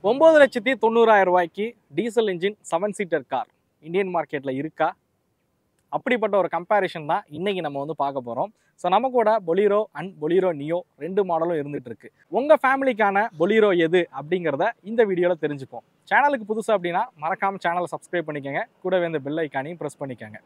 9,90,000 ரூபாய்க்கு diesel engine 7 seater car Indian மார்க்கெட்ல இருக்கா? அப்படிப்பட்ட ஒரு கம்பேரிஷன் தான் இன்னைக்கு நம்ம வந்து பார்க்க போறோம். ஸோ நம்ம கூட பொலீரோ அண்ட் பொலீரோ நியோ 2 மாடலும் இருந்துட்டு இருக்கு. உங்க ஃபேமிலிக்கான பொலீரோ எது அப்படிங்கிறத இந்த வீடியோல தெரிஞ்சுப்போம். சேனலுக்கு புதுசு அப்படின்னா மறக்காம சேனலை சப்ஸ்கிரைப் பண்ணிக்கங்க. கூடவே இந்த பெல் ஐக்கானையும் ப்ரெஸ் பண்ணிக்கங்க.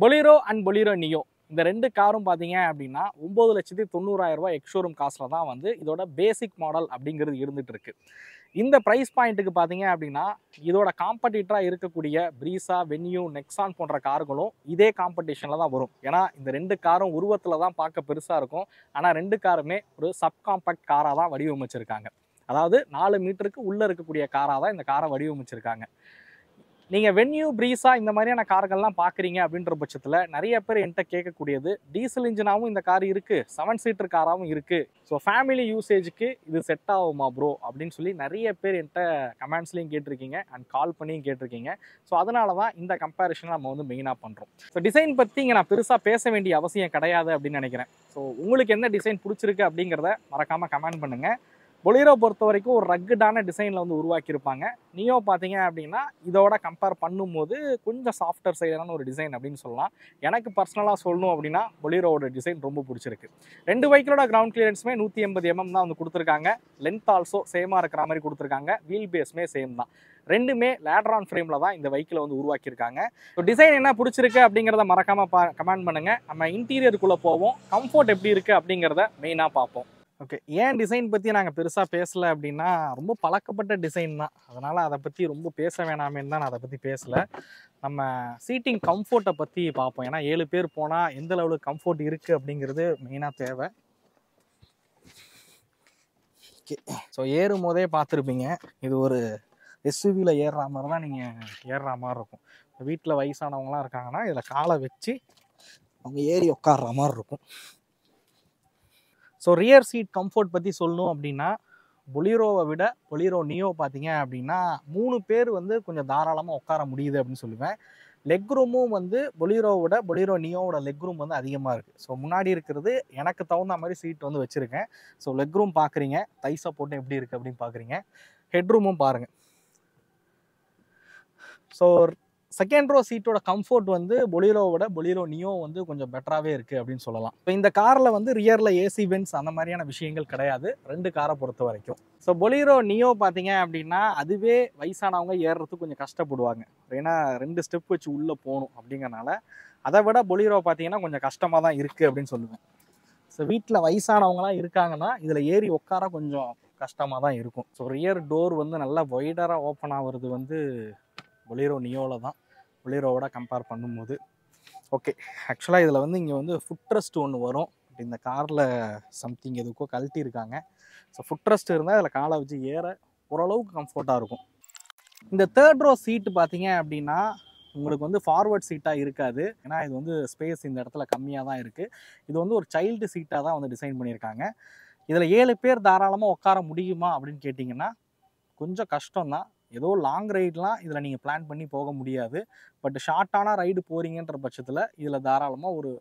பொலீரோ அண்ட் பொலீரோ நியோ இந்த 2 காரும் பார்த்தீங்க அப்படின்னா 9,90,000 ரூபாய் எக்ஸ்ஷோரூம் காஸ்ட்ல தான் வந்து இதோட பேசிக் மாடல் அப்படிங்கிறது இருந்துட்டு இருக்கு. இந்த ப்ரைஸ் பாயிண்ட்டுக்கு பார்த்தீங்க அப்படின்னா இதோட காம்படிட்டராக இருக்கக்கூடிய ப்ரீஸா, வென்யூ, நெக்ஸான் போன்ற கார்களும் இதே காம்படிஷனில் தான் வரும். ஏன்னா இந்த 2 காரும் உருவத்தில் தான் பார்க்க பெருசாக இருக்கும். ஆனால் 2 காருமே ஒரு சப்காம்பேக்ட் காராக தான் வடிவமைச்சிருக்காங்க. அதாவது 4 மீட்டருக்கு உள்ளே இருக்கக்கூடிய காராக தான் இந்த காரை வடிவமைச்சிருக்காங்க. நீங்கள் வென்யூ, ப்ரீஸா இந்த மாதிரியான கார்கள்லாம் பார்க்குறீங்க அப்படின்ற பட்சத்தில் நிறைய பேர் என்கிட்ட கேட்கக்கூடியது, டீசல் இன்ஜினாகவும் இந்த கார் இருக்குது, 7 சீட்டர் காராகவும் இருக்குது, ஸோ ஃபேமிலி யூசேஜுக்கு இது செட் ஆகுமா ப்ரோ அப்படின்னு சொல்லி நிறைய பேர் என்கிட்ட கமெண்ட்ஸ்லையும் கேட்டிருக்கீங்க அண்ட் கால் பண்ணியும் கேட்டிருக்கீங்க. ஸோ அதனால தான் இந்த கம்பேரிஷனை நம்ம வந்து மெயினாக பண்ணுறோம். ஸோ டிசைன் பற்றி இங்கே நான் பெருசாக பேச வேண்டிய அவசியம் கிடையாது அப்படின்னு நினைக்கிறேன். ஸோ உங்களுக்கு என்ன டிசைன் பிடிச்சிருக்கு அப்படிங்கிறத மறக்காமல் கமெண்ட் பண்ணுங்கள். பொலீரோ பொறுத்த வரைக்கும் ஒரு ரக்கடான டிசைனில் வந்து உருவாக்கியிருப்பாங்க. நியோ பார்த்தீங்க அப்படின்னா இதோட கம்பேர் பண்ணும்போது கொஞ்சம் சாஃப்டர் சைடான ஒரு டிசைன் அப்படின்னு சொல்லலாம். எனக்கு பர்சனலாக சொல்லணும் அப்படின்னா பொலீரோட டிசைன் ரொம்ப பிடிச்சிருக்கு. 2 பைக்கோட கிரவுண்ட் கிளியரன்ஸுமே 180 mm தான் வந்து கொடுத்துருக்காங்க. லென்த் ஆல்சோ சேமாக இருக்கிற மாதிரி கொடுத்துருக்காங்க. வீல் பேஸுமே சேம் தான். ரெண்டுமே லேடரான் ஃப்ரேமில் தான் இந்த பைக்கில் வந்து உருவாக்கியிருக்காங்க. ஸோ டிசைன் என்ன பிடிச்சிருக்கு அப்படிங்கிறத மறக்காமல் கமெண்ட் பண்ணுங்கள். நம்ம இன்டீரியருக்குள்ளே போவோம், கம்ஃபோர்ட் எப்படி இருக்குது அப்படிங்கிறத மெயினாக பார்ப்போம். ஓகே, ஏன் டிசைன் பற்றி நாங்கள் பெருசாக பேசலை அப்படின்னா ரொம்ப பழக்கப்பட்ட டிசைன் தான். அதனால் அதை பற்றி ரொம்ப பேச வேணாமேன்னு தான் நான் அதை பற்றி பேசலை. நம்ம சீட்டிங் கம்ஃபோர்ட்டை பற்றி பார்ப்போம். ஏன்னா 7 பேர் போனால் எந்த லெவலுக்கு கம்ஃபோர்ட் இருக்குது அப்படிங்கிறது மெயினாக தேவை. ஓகே, ஸோ ஏறும் போதே பார்த்துருப்பீங்க, இது ஒரு எஸ்யூவியில் ஏறுற மாதிரி தான் நீங்கள் ஏறுற மாதிரி இருக்கும். வீட்டில் வயசானவங்களாம் இருக்காங்கன்னா இதில் காலை வச்சு அவங்க ஏறி உட்கார்ற மாதிரி இருக்கும். ஸோ ரியர் சீட் கம்ஃபோர்ட் பற்றி சொல்லணும் அப்படின்னா பொலீரோவை விட பொலீரோ நியோ பார்த்தீங்க அப்படின்னா 3 பேர் வந்து கொஞ்சம் தாராளமாக உட்கார முடியுது அப்படின்னு சொல்லுவேன். லெக் ரூமும் வந்து பொலீரோவை விட பொலீரோ நியோவோட லெக் ரூம் வந்து அதிகமாக இருக்குது. ஸோ முன்னாடி இருக்கிறது எனக்கு தகுந்த மாதிரி சீட் வந்து வச்சுருக்கேன். ஸோ லெக் ரூம் பார்க்குறீங்க, தை சப்போர்ட் எப்படி இருக்குது அப்படின்னு பார்க்குறீங்க, ஹெட் ரூமும் பாருங்கள். ஸோ செகண்ட் ரோ சீட்டோட கம்ஃபோர்ட் வந்து பொலீரோவை விட பொலீரோ நியோ வந்து கொஞ்சம் பெட்டராகவே இருக்குது அப்படின்னு சொல்லலாம். இப்போ இந்த காரில் வந்து ரியரில் ஏசி வென்ட்ஸ் அந்த மாதிரியான விஷயங்கள் கிடையாது 2 காரை பொறுத்த வரைக்கும். ஸோ பொலீரோ நியோ பார்த்தீங்க அப்படின்னா அதுவே வயசானவங்க ஏறுறதுக்கு கொஞ்சம் கஷ்டப்படுவாங்க. ஏன்னா 2 ஸ்டெப் வச்சு உள்ளே போகணும் அப்படிங்கிறனால அதை விட பொலீரோ பார்த்தீங்கன்னா கொஞ்சம் கஷ்டமாக தான் இருக்குது அப்படின்னு சொல்லுவேன். ஸோ வீட்டில் வயசானவங்களாம் இருக்காங்கன்னா இதில் ஏறி உட்கார கொஞ்சம் கஷ்டமாக தான் இருக்கும். ஸோ ரியர் டோர் வந்து நல்லா வைடராக ஓப்பன் ஆகிறது வந்து பொலீரோ நியோவில் தான் பொலீரோவோட கம்பேர் பண்ணும்போது. ஓகே, ஆக்சுவலாக இதில் வந்து இங்கே வந்து ஃபுட் ரெஸ்ட் ஒன்று வரும். இந்த காரில் சம்திங் எதுக்கோ கழட்டி இருக்காங்க. ஸோ ஃபுட் ரெஸ்ட் இருந்தால் அதில் காலை வச்சு ஏற ஓரளவுக்கு கம்ஃபர்ட்டாக இருக்கும். இந்த தேர்ட் ரோ சீட்டு பார்த்தீங்க அப்படின்னா உங்களுக்கு வந்து ஃபார்வர்ட் சீட்டாக இருக்காது. ஏன்னா இது வந்து ஸ்பேஸ் இந்த இடத்துல கம்மியாக தான் இருக்குது. இது வந்து ஒரு சைல்டு சீட்டாக தான் வந்து டிசைன் பண்ணியிருக்காங்க. இதில் 7 பேர் தாராளமாக உட்கார முடியுமா அப்படின்னு கேட்டிங்கன்னா கொஞ்சம் கஷ்டம்தான். ஏதோ லாங் ரைட்லாம் இதில் நீங்கள் பிளான் பண்ணி போக முடியாது. பட் ஷார்ட்டான ரைடு போகிறீங்கன்ற பட்சத்தில் இதில் தாராளமாக ஒரு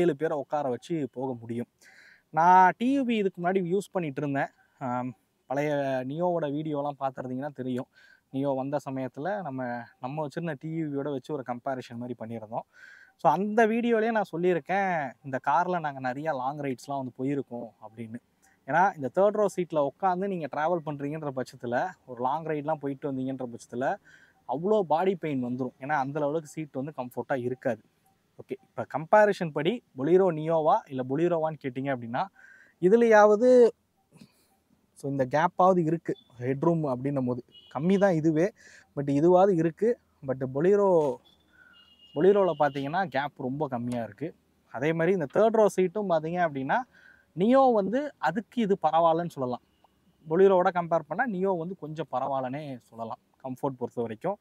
7 பேரை உட்கார வச்சு போக முடியும். நான் டியூபி இதுக்கு முன்னாடி யூஸ் பண்ணிகிட்டு இருந்தேன். பழைய நியோவோட வீடியோலாம் பார்த்துருந்தீங்கன்னா தெரியும். நியோ வந்த சமயத்தில் நம்ம வச்சுருந்த டியூபியோட வச்சு ஒரு கம்பேரிஷன் மாதிரி பண்ணியிருந்தோம். ஸோ அந்த வீடியோலேயே நான் சொல்லியிருக்கேன், இந்த காரில் நாங்கள் நிறையா லாங் ரைட்ஸ்லாம் வந்து போயிருக்கோம் அப்படின்னு. ஏன்னா இந்த தேர்ட் ரோ சீட்டில் உட்காந்து நீங்கள் ட்ராவல் பண்ணுறீங்கன்ற பட்சத்தில் ஒரு லாங் ரைட்லாம் போயிட்டு வந்தீங்கன்ற பட்சத்தில் அவ்வளோ பாடி பெயின் வந்துடும். ஏன்னா அந்த லெவலுக்கு சீட் வந்து கம்ஃபர்ட்டாக இருக்காது. ஓகே, இப்போ கம்பேரிஷன் படி பொலீரோ நியோவா இல்லை பொலீரோவான்னு கேட்டிங்க அப்படின்னா இதுலையாவது ஸோ இந்த கேப்பாவது இருக்குது. ஹெட்ரூம் அப்படின்னும் போது கம்மி தான் இதுவே, பட் இதுவாவது இருக்குது. பட் பொலீரோவில் பார்த்தீங்கன்னா கேப் ரொம்ப கம்மியாக இருக்குது. அதே மாதிரி இந்த தேர்ட் ரோ சீட்டும் பார்த்தீங்க அப்படின்னா நியோ வந்து அதுக்கு இது பரவாயில்லன்னு சொல்லலாம். பொலீரோவோட கம்பேர் பண்ணால் நியோ வந்து கொஞ்சம் பரவாயில்லனே சொல்லலாம் கம்ஃபோர்ட் பொறுத்த வரைக்கும்.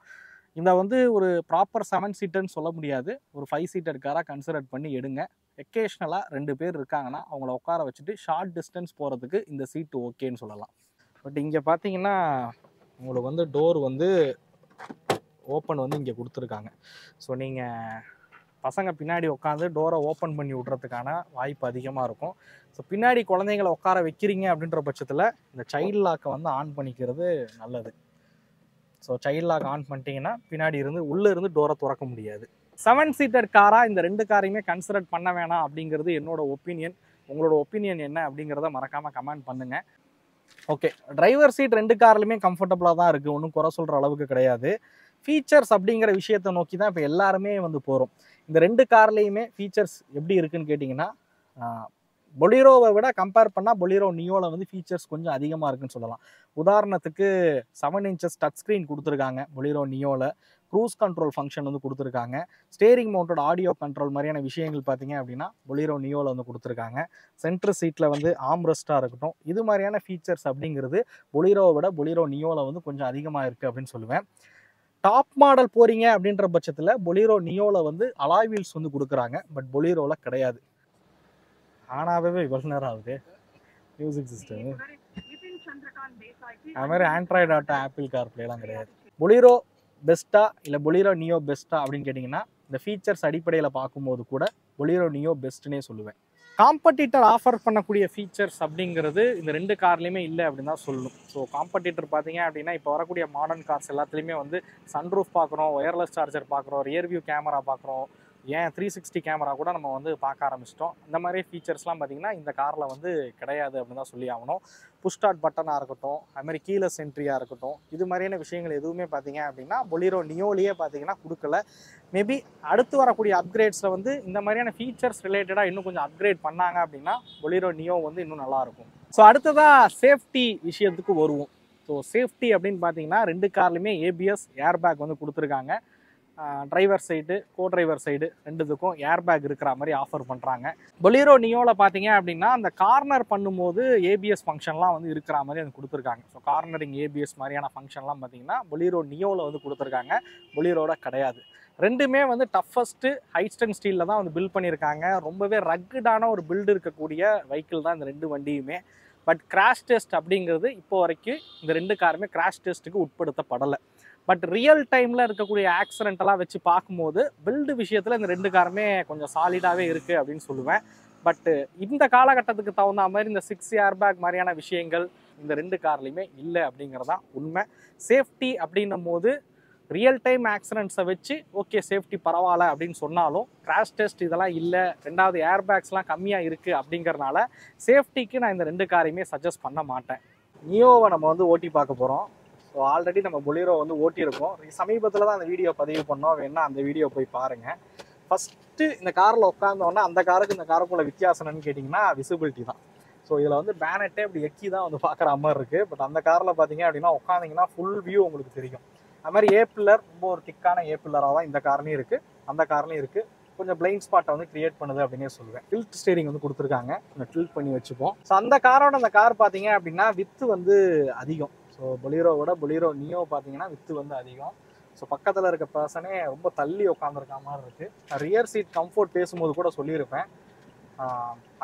இந்த வந்து ஒரு ப்ராப்பர் 7 சீட்டர்னு சொல்ல முடியாது. ஒரு 5 சீட்டர் காராக கன்சிடர் பண்ணி எடுங்க. எக்கேஷ்னலாக 2 பேர் இருக்காங்கன்னா அவங்கள உட்கார வச்சுட்டு ஷார்ட் டிஸ்டன்ஸ் போகிறதுக்கு இந்த சீட்டு ஓகேன்னு சொல்லலாம். பட் இங்கே பார்த்தீங்கன்னா உங்களுக்கு வந்து டோர் வந்து ஓப்பன் வந்து இங்கே கொடுத்துருக்காங்க. ஸோ நீங்கள் பசங்க பின்னாடி உட்காந்து டோரை ஓப்பன் பண்ணி விட்றதுக்கான வாய்ப்பு அதிகமாக இருக்கும். ஸோ பின்னாடி குழந்தைங்களை உட்கார வைக்கிறீங்க அப்படின்ற பட்சத்தில் இந்த சைல்டு லாக்கை வந்து ஆன் பண்ணிக்கிறது நல்லது. ஸோ சைல்டு லாக் ஆன் பண்ணிட்டீங்கன்னா பின்னாடி இருந்து உள்ளே இருந்து டோரை திறக்க முடியாது. 7 சீட்டர் காராக இந்த 2 காரையுமே கன்சிடர் பண்ண வேணாம் அப்படிங்கிறது என்னோட ஒப்பீனியன். உங்களோட ஒப்பீனியன் என்ன அப்படிங்கிறத மறக்காமல் கமெண்ட் பண்ணுங்கள். ஓகே, டிரைவர் சீட் 2 கார்லையுமே கம்ஃபர்டபுளாக தான் இருக்குது, ஒன்றும் குறை சொல்கிற அளவுக்கு கிடையாது. ஃபீச்சர்ஸ் அப்படிங்கிற விஷயத்தை நோக்கி தான் இப்போ எல்லாருமே வந்து போகிறோம். இந்த 2 கார்லேயுமே ஃபீச்சர்ஸ் எப்படி இருக்குன்னு கேட்டிங்கன்னா, பொலிரோவை விட கம்பேர் பண்ணால் பொலிரோ நியோவில் வந்து ஃபீச்சர்ஸ் கொஞ்சம் அதிகமாக இருக்குன்னு சொல்லலாம். உதாரணத்துக்கு 7 inches டச் ஸ்க்ரீன் கொடுத்துருக்காங்க பொலிரோ நியோவில். க்ரூஸ் கண்ட்ரோல் ஃபங்க்ஷன் வந்து கொடுத்துருக்காங்க. ஸ்டேரிங் மவுண்டட் ஆடியோ கண்ட்ரோல் மாதிரியான விஷயங்கள் பார்த்தீங்க அப்படின்னா பொலிரோ நியோவில் வந்து கொடுத்துருக்காங்க. சென்ட்ரு சீட்டில் வந்து ஆம்ரெஸ்ட்டாக இருக்கட்டும், இது மாதிரியான ஃபீச்சர்ஸ் அப்படிங்கிறது பொலிரோவை விட பொலிரோ நியோவில் வந்து கொஞ்சம் அதிகமாக இருக்குது அப்படின்னு சொல்லுவேன். டாப் மாடல் போகிறீங்க அப்படின்ற பட்சத்தில் பொலிரோ நியோவில் வந்து அலாய் வீல்ஸ் வந்து கொடுக்குறாங்க, பட் பொலிரோவில் கிடையாது. ஆனாவே இவ்வளோ நேரம் ஆகுது மியூசிக் சிஸ்டம். அது மாதிரி ஆண்ட்ராய்டு ஆட்டோ, ஆப்பிள் கார்ப்ளேலாம் கிடையாது. பொலிரோ பெஸ்ட்டா இல்லை பொலிரோ நியோ பெஸ்ட்டா அப்படின்னு கேட்டிங்கன்னா, இந்த ஃபீச்சர்ஸ் அடிப்படையில் பார்க்கும்போது கூட பொலிரோ நியோ பெஸ்ட்டுன்னே சொல்லுவேன். காம்படிட்டர் ஆஃபர் பண்ணக்கூடிய ஃபீச்சர்ஸ் அப்படிங்கிறது இந்த 2 கார்லேயுமே இல்லை அப்படின்னு தான் சொல்லணும். ஸோ காம்படிட்டர் பார்த்தீங்க அப்படின்னா இப்போ வரக்கூடிய மாடர்ன் கார்ஸ் எல்லாத்துலேயுமே வந்து சன்ரூஃப் பார்க்குறோம், ஒயர்லெஸ் சார்ஜர் பார்க்குறோம், ரியர் வியூ கேமரா பார்க்குறோம், ஏன் 360 கேமரா கூட நம்ம வந்து பார்க்க ஆரம்பிச்சிட்டோம். இந்த மாதிரி ஃபீச்சர்ஸ்லாம் பார்த்திங்கன்னா இந்த காரில் வந்து கிடையாது அப்படின்னு தான் சொல்லி ஆகணும். புஷ் ஸ்டார்ட் பட்டனாக இருக்கட்டும், அதுமாதிரி கீலெஸ் என்ட்ரியாக இருக்கட்டும், இது மாதிரியான விஷயங்கள் எதுவுமே பார்த்திங்க அப்படின்னா பொலிரோ நியோலேயே பார்த்திங்கன்னா கொடுக்கல. மேபி அடுத்து வரக்கூடிய அப்கிரேட்ஸில் வந்து இந்த மாதிரியான ஃபீச்சர்ஸ் ரிலேட்டடாக இன்னும் கொஞ்சம் அப்கிரேட் பண்ணாங்க அப்படின்னா பொலிரோ நியோ வந்து இன்னும் நல்லாயிருக்கும். ஸோ அடுத்ததாக சேஃப்டி விஷயத்துக்கு வருவோம். ஸோ சேஃப்டி அப்படின்னு பார்த்தீங்கன்னா 2 கார்லையுமே ஏபிஎஸ் ஏர் பேக் வந்து கொடுத்துருக்காங்க. டிரைவர் சைடு, கோ டிரைவர் சைடு ரெண்டுத்துக்கும் ஏர் பேக் இருக்கிற மாதிரி ஆஃபர் பண்ணுறாங்க. பொலிரோ நியோவில் பார்த்தீங்க அப்படின்னா அந்த கார்னர் பண்ணும்போது ஏபிஎஸ் ஃபங்க்ஷன்லாம் வந்து இருக்கிற மாதிரி அது கொடுத்துருக்காங்க. ஸோ கார்னரிங் ஏபிஎஸ் மாதிரியான ஃபங்க்ஷன்லாம் பார்த்தீங்கன்னா பொலிரோ நியோவில் வந்து கொடுத்துருக்காங்க, பொலிரோட கிடையாது. ரெண்டுமே வந்து டஃபஸ்ட்டு ஹைஸ்டன் ஸ்டீலில் தான் வந்து பில்ட் பண்ணியிருக்காங்க. ரொம்பவே ரக்குடான ஒரு பில்டு இருக்கக்கூடிய வெஹிக்கிள் தான் இந்த 2 வண்டியுமே. பட் கிராஷ் டெஸ்ட் அப்படிங்கிறது இப்போ வரைக்கும் இந்த 2 காருமே கிராஷ் டெஸ்ட்டுக்கு உட்படுத்தப்படலை. பட் ரியல் டைமில் இருக்கக்கூடிய ஆக்சிடென்ட்டெல்லாம் வச்சு பார்க்கும்போது பில்டு விஷயத்தில் இந்த 2 காருமே கொஞ்சம் சாலிடாகவே இருக்குது அப்படின்னு சொல்லுவேன். பட்டு இந்த காலகட்டத்துக்கு தகுந்த மாதிரி இந்த 6 ஏர் பேக் மாதிரியான விஷயங்கள் இந்த 2 கார்லையுமே இல்லை அப்படிங்கிறதான் உண்மை. சேஃப்டி அப்படின்னும் போது ரியல் டைம் ஆக்சிடென்ட்ஸை வச்சு ஓகே சேஃப்டி பரவாயில்ல அப்படின்னு சொன்னாலும் கிராஷ் டெஸ்ட் இதெல்லாம் இல்லை, 2வது ஏர் பேக்ஸ்லாம் கம்மியாக இருக்குது அப்படிங்கிறனால சேஃப்டிக்கு நான் இந்த 2 காரையுமே சஜஸ்ட் பண்ண மாட்டேன். நியோவை நம்ம வந்து ஓட்டி பார்க்க போகிறோம். ஸோ ஆல்ரெடி நம்ம பொலிரோ வந்து ஓட்டியிருக்கோம். சமீபத்தில் தான் அந்த வீடியோ பதிவு பண்ணோம், வேணா அந்த வீடியோ போய் பாருங்கள். ஃபஸ்ட்டு இந்த காரில் உட்காந்தோன்னா அந்த காருக்கு இந்த காருக்குள்ள வித்தியாசம் என்னன்னு கேட்டிங்கன்னா விசிபிலிட்டி தான். ஸோ இதில் வந்து பேனட்டே அப்படி எக்கி தான் வந்து பார்க்குற மாதிரி இருக்குது. பட் அந்த காரில் பார்த்தீங்க அப்படின்னா உட்காந்திங்கன்னா ஃபுல் வியூ உங்களுக்கு தெரியும். அது மாதிரி ஏ பில்லர் ரொம்ப ஒரு திக்கான ஏ பில்லராக தான் இந்த கார்லையும் இருக்குது, அந்த கார்லையும் இருக்குது. கொஞ்சம் பிளைண்ட் ஸ்பாட்டை வந்து கிரியேட் பண்ணுது அப்படின்னே சொல்லுவேன். டில்ட் ஸ்டீரிங் வந்து கொடுத்துருக்காங்க, இந்த டில்ட் பண்ணி வச்சுப்போம். ஸோ அந்த காரோட அந்த கார் பார்த்தீங்க அப்படின்னா வித்து வந்து அதிகம். ஸோ பொலிரோவோட பொலிரோ நியோ பார்த்தீங்கன்னா வித்து வந்து அதிகம். ஸோ பக்கத்தில் இருக்க பர்சனே ரொம்ப தள்ளி உட்காந்துருக்க மாதிரி இருக்குது. ரியர் சீட் கம்ஃபோர்ட் பேசும்போது கூட சொல்லியிருப்பேன்,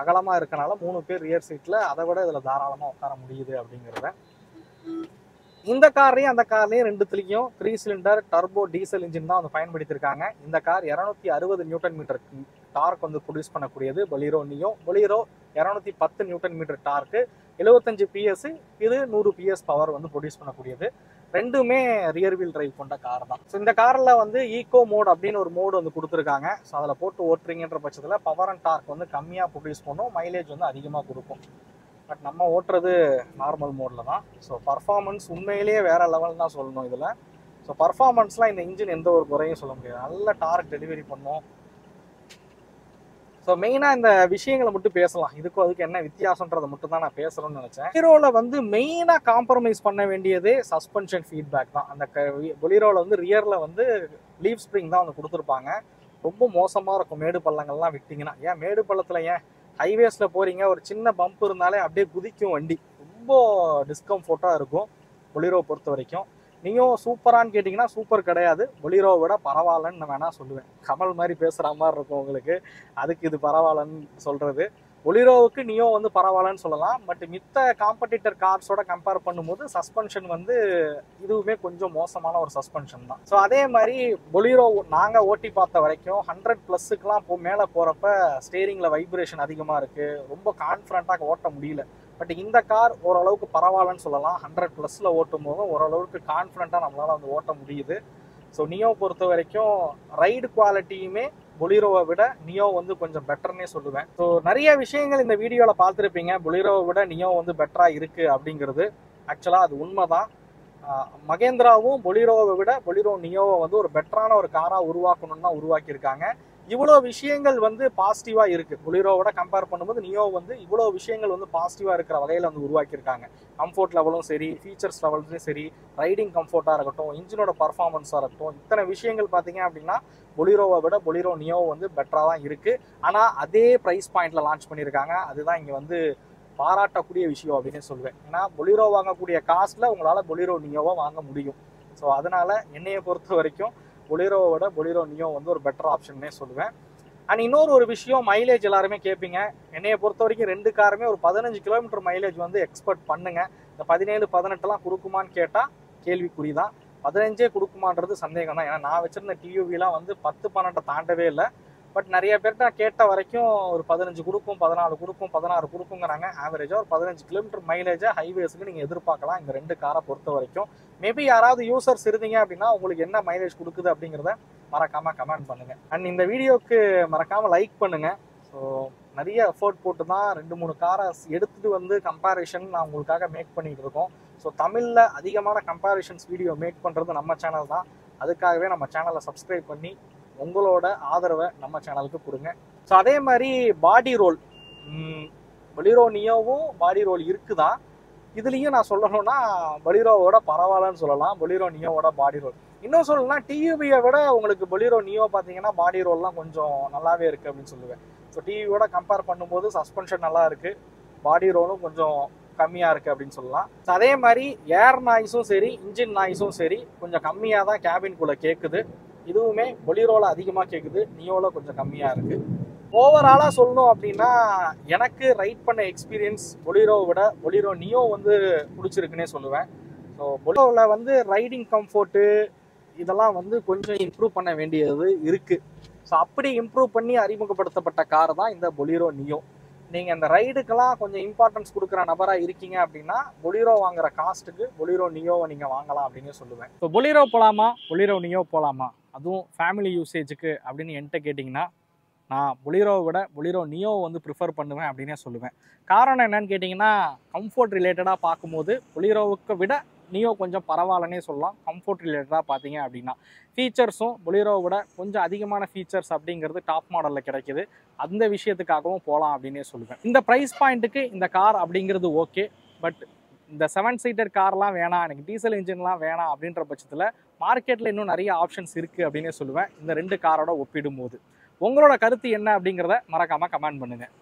அகலமாக இருக்கனால 3 பேர் ரியர் சீட்டில், அதை விட இதில் தாராளமாக உட்கார முடியுது அப்படிங்கிறத. இந்த கார்லையும் அந்த கார்லையும் ரெண்டுத்துலேயும் 3 சிலிண்டர் டர்போ டீசல் இன்ஜின் தான் வந்து பயன்படுத்தியிருக்காங்க. இந்த கார் 260 நியூட்டன் மீட்டர் டார்க் வந்து ப்ரொடியூஸ் பண்ணக்கூடியது Bolero Neo. Bolero 210 newton meter torque, 75 PS, இது 100 PS பவர் வந்து ப்ரொடியூஸ் பண்ணக்கூடியது. ரெண்டுமே ரியர் வீல் டிரைவ் கொண்ட கார் தான். ஸோ இந்த காரில் வந்து ஈகோ மோட் அப்படின்னு ஒரு மோடு வந்து கொடுத்துருக்காங்க. ஸோ அதில் போட்டு ஓட்டுறீங்கன்ற பட்சத்தில் பவர் அண்ட் டார்க் வந்து கம்மியாக ப்ரொடியூஸ் பண்ணும், மைலேஜ் வந்து அதிகமாக கொடுக்கும். பட் நம்ம ஓட்டுறது நார்மல் மோடில் தான். ஸோ பர்ஃபார்மன்ஸ் உண்மையிலேயே வேறு லெவல் தான் சொல்லணும் இதில். ஸோ பர்ஃபார்மன்ஸ்லாம் இந்த இன்ஜின் எந்த ஒரு குறையும் சொல்ல முடியாது, நல்ல டார்க் டெலிவரி பண்ணும். ஸோ மெயினாக இந்த விஷயங்களை மட்டும் பேசலாம், இதுக்கும் அதுக்கு என்ன வித்தியாசன்றதை மட்டும் தான் நான் பேசணும்னு நினச்சேன். ஹீரோவில் வந்து மெயினாக காம்ப்ரமைஸ் பண்ண வேண்டியதே சஸ்பென்ஷன் ஃபீட்பேக் தான். அந்த பொலிரோவில் வந்து ரியரில் வந்து லீவ் ஸ்ப்ரிங் தான் வந்து கொடுத்துருப்பாங்க. ரொம்ப மோசமாக இருக்கும் மேடு பள்ளங்கள்லாம் விட்டிங்கன்னா. ஏன் மேடு பள்ளத்தில் ஏன் ஹைவேஸில் போகிறீங்க, ஒரு சின்ன பம்ப் இருந்தாலே அப்படியே குதிக்கும் வண்டி, ரொம்ப டிஸ்கம்ஃபோர்ட்டாக இருக்கும் பொலிரோ பொறுத்த வரைக்கும். நீயும் சூப்பரானு கேட்டிங்கன்னா சூப்பர் கிடையாது, பொலிரோவை விட பரவாயில்லன்னு நான் வேணால் சொல்லுவேன். கமல் மாதிரி பேசுகிற மாதிரி இருக்கும் உங்களுக்கு, அதுக்கு இது பரவாயில்லன்னு சொல்கிறது. பொலிரோவுக்கு நியோ வந்து பரவாயில்லன்னு சொல்லலாம். பட் மித்த காம்படிட்டர் கார்ஸோட கம்பேர் பண்ணும்போது சஸ்பென்ஷன் வந்து இதுவுமே கொஞ்சம் மோசமான ஒரு சஸ்பென்ஷன் தான். ஸோ அதே மாதிரி பொலிரோ நாங்கள் ஓட்டி பார்த்த வரைக்கும் 100+ மேலே போகிறப்ப ஸ்டேரிங்கில் வைப்ரேஷன் அதிகமாக இருக்குது, ரொம்ப கான்ஃபிடண்ட்டாக ஓட்ட முடியல. பட் இந்த கார் ஓரளவுக்கு பரவாயில்லன்னு சொல்லலாம். 100+ ஓட்டும் போதும் ஓரளவுக்கு கான்ஃபிடண்ட்டாக நம்மளால் வந்து ஓட்ட முடியுது. ஸோ நியோ பொறுத்த வரைக்கும் ரைடு குவாலிட்டியுமே பொலிரோவை விட நியோ வந்து கொஞ்சம் பெட்டர்னே சொல்லுவேன். ஸோ நிறைய விஷயங்கள் இந்த வீடியோவில் பார்த்துருப்பீங்க, பொலிரோவை விட நியோ வந்து பெட்டராக இருக்குது அப்படிங்கிறது. ஆக்சுவலாக அது உண்மை தான். மகேந்திராவும் பொலிரோவை விட பொலிரோ நியோவை வந்து ஒரு பெட்டரான ஒரு காராக உருவாக்கணும்னு தான் உருவாக்கியிருக்காங்க. இவ்வளோ விஷயங்கள் வந்து பாசிட்டிவாக இருக்குது. பொலிரோவோட கம்பேர் பண்ணும்போது நியோ வந்து இவ்வளோ விஷயங்கள் வந்து பாசிட்டிவாக இருக்கிற வகையில் வந்து உருவாக்கியிருக்காங்க. கம்ஃபோர்ட் லெவலும் சரி, ஃபீச்சர்ஸ் லெவல்ஸும் சரி, ரைடிங் கம்ஃபோர்ட்டாக இருக்கட்டும், இன்ஜினோட பர்ஃபார்மன்ஸாக இருக்கட்டும், இத்தனை விஷயங்கள் பார்த்தீங்க அப்படின்னா பொலிரோவை விட பொலிரோ நியோ வந்து பெட்டராக தான் இருக்குது. ஆனால் அதே ப்ரைஸ் பாயிண்டில் லான்ச் பண்ணியிருக்காங்க. அதுதான் இங்கே வந்து பாராட்டக்கூடிய விஷயம் அப்படின்னு சொல்லுவேன். ஏன்னா பொலிரோ வாங்கக்கூடிய காஸ்ட்டில் உங்களால் பொலிரோ நியோவை வாங்க முடியும். ஸோ அதனால் என்னையை பொறுத்த வரைக்கும் பொலிரோவை விட பொலிரோ நியோ வந்து ஒரு பெட்டர் ஆப்ஷன்னே சொல்லுவேன். அண்ட் இன்னொரு ஒரு விஷயம், மைலேஜ் எல்லாருமே கேட்பீங்க. என்னையை பொறுத்த வரைக்கும் 2 காருமே ஒரு 15 கிலோமீட்டர் மைலேஜ் வந்து எக்ஸ்பெக்ட் பண்ணுங்க. இந்த 17, 18 கொடுக்குமான்னு கேட்டால் கேள்விக்குறி தான். 15 கொடுக்குமான்றது சந்தேகம் தான். ஏன்னா நான் வச்சிருந்த டியூவிலாம் வந்து 10, 12 தாண்டவே இல்லை. பட் நிறைய பேர்கிட்ட நான் கேட்ட வரைக்கும் ஒரு 15 கொடுக்கும், 14 கொடுக்கும், 16 கொடுக்குங்கிறாங்க. ஆவரேஜாக ஒரு 15 கிலோமீட்டர் மைலேஜை ஹைவேஸுக்கு நீங்கள் எதிர்பார்க்கலாம் இந்த 2 காரை பொறுத்த வரைக்கும். மேபி யாராவது யூசர்ஸ் இருந்தீங்க அப்படின்னா உங்களுக்கு என்ன மைலேஜ் கொடுக்குது அப்படிங்கிறத மறக்காமல் கமெண்ட் பண்ணுங்கள். அண்ட் இந்த வீடியோவுக்கு மறக்காமல் லைக் பண்ணுங்கள். ஸோ நிறைய எஃபோர்ட் போட்டு தான் 2-3 காரை எடுத்துகிட்டு வந்து கம்பேரிஷன் நான் உங்களுக்காக மேக் பண்ணிகிட்டு இருக்கோம். ஸோ தமிழில் அதிகமான கம்பேரிஷன்ஸ் வீடியோ மேக் பண்ணுறது நம்ம சேனல் தான். அதுக்காகவே நம்ம சேனலை சப்ஸ்கிரைப் பண்ணி உங்களோட ஆதரவை நம்ம சேனலுக்கு கொடுங்க. ஸோ அதே மாதிரி பாடி ரோல், பொலிரோ நியோவும் பாடி ரோல் இருக்குதான். இதுலேயும் நான் சொல்லணும்னா பொலிரோவோட பரவாயில்லன்னு சொல்லலாம், பொலிரோ நியோவோட பாடி ரோல். இன்னும் சொல்லணும்னா டியூபியை விட உங்களுக்கு பொலிரோ நியோ பார்த்தீங்கன்னா பாடி ரோல்லாம் கொஞ்சம் நல்லாவே இருக்குது அப்படின்னு சொல்லுவேன். ஸோ டிவியோட கம்பேர் பண்ணும்போது சஸ்பென்ஷன் நல்லா இருக்குது, பாடி ரோலும் கொஞ்சம் கம்மியாக இருக்குது அப்படின்னு சொல்லலாம். அதே மாதிரி ஏர் நாய்ஸும் சரி, இன்ஜின் நாய்ஸும் சரி கொஞ்சம் கம்மியாக தான் கேபின்குள்ளே கேட்குது. இதுவுமே பொலிரோவில் அதிகமாக கேட்குது, நியோவில் கொஞ்சம் கம்மியாக இருக்குது. ஓவராலாக சொல்லணும் அப்படின்னா எனக்கு ரைட் பண்ண எக்ஸ்பீரியன்ஸ் பொலிரோவை விட பொலிரோ நியோ வந்து பிடிச்சிருக்குன்னே சொல்லுவேன். ஸோ பொலிரோவில் வந்து ரைடிங் கம்ஃபோர்ட்டு இதெல்லாம் வந்து கொஞ்சம் இம்ப்ரூவ் பண்ண வேண்டியது இருக்குது. ஸோ அப்படி இம்ப்ரூவ் பண்ணி அறிமுகப்படுத்தப்பட்ட கார் தான் இந்த பொலிரோ நியோ. நீங்கள் அந்த ரைடுக்கெல்லாம் கொஞ்சம் இம்பார்ட்டன்ஸ் கொடுக்குற நபராக இருக்கீங்க அப்படின்னா பொலிரோ வாங்குற காஸ்ட்டுக்கு பொலிரோ நியோவை நீங்கள் வாங்கலாம் அப்படின்னு சொல்லுவேன். ஸோ பொலிரோ போகலாமா, பொலிரோ நியோ போகலாமா, அதுவும் ஃபேமிலி யூசேஜுக்கு அப்படின்னு என்கிட்ட கேட்டிங்கன்னா நான் பொலிரோவை விட பொலிரோ நியோவை வந்து ப்ரிஃபர் பண்ணுவேன் அப்படின்னே சொல்லுவேன். காரணம் என்னன்னு கேட்டிங்கன்னா கம்ஃபோர்ட் ரிலேட்டடாக பார்க்கும்போது பொலிரோவுக்கு விட நியோ கொஞ்சம் பரவாயில்லனே சொல்லலாம். கம்ஃபோர்ட் ரிலேட்டடாக பார்த்தீங்க அப்படின்னா ஃபீச்சர்ஸும் பொலிரோவை விட கொஞ்சம் அதிகமான ஃபீச்சர்ஸ் அப்படிங்கிறது டாப் மாடலில் கிடைக்கிது. அந்த விஷயத்துக்காகவும் போகலாம் அப்படின்னே சொல்லுவேன். இந்த ப்ரைஸ் பாயிண்ட்டுக்கு இந்த கார் அப்படிங்கிறது ஓகே. பட் இந்த 7 சீட்டர் கார்லாம் வேணாம், எனக்கு டீசல் இன்ஜின்லாம் வேணாம் அப்படின்ற பட்சத்தில் மார்க்கெட்டில் இன்னும் நிறைய ஆப்ஷன்ஸ் இருக்குது அப்படின்னே சொல்லுவேன் இந்த 2 காரோட ஒப்பிடும்போது. உங்களோட கருத்து என்ன அப்படிங்கிறத மறக்காமல் கமெண்ட் பண்ணுங்கள்.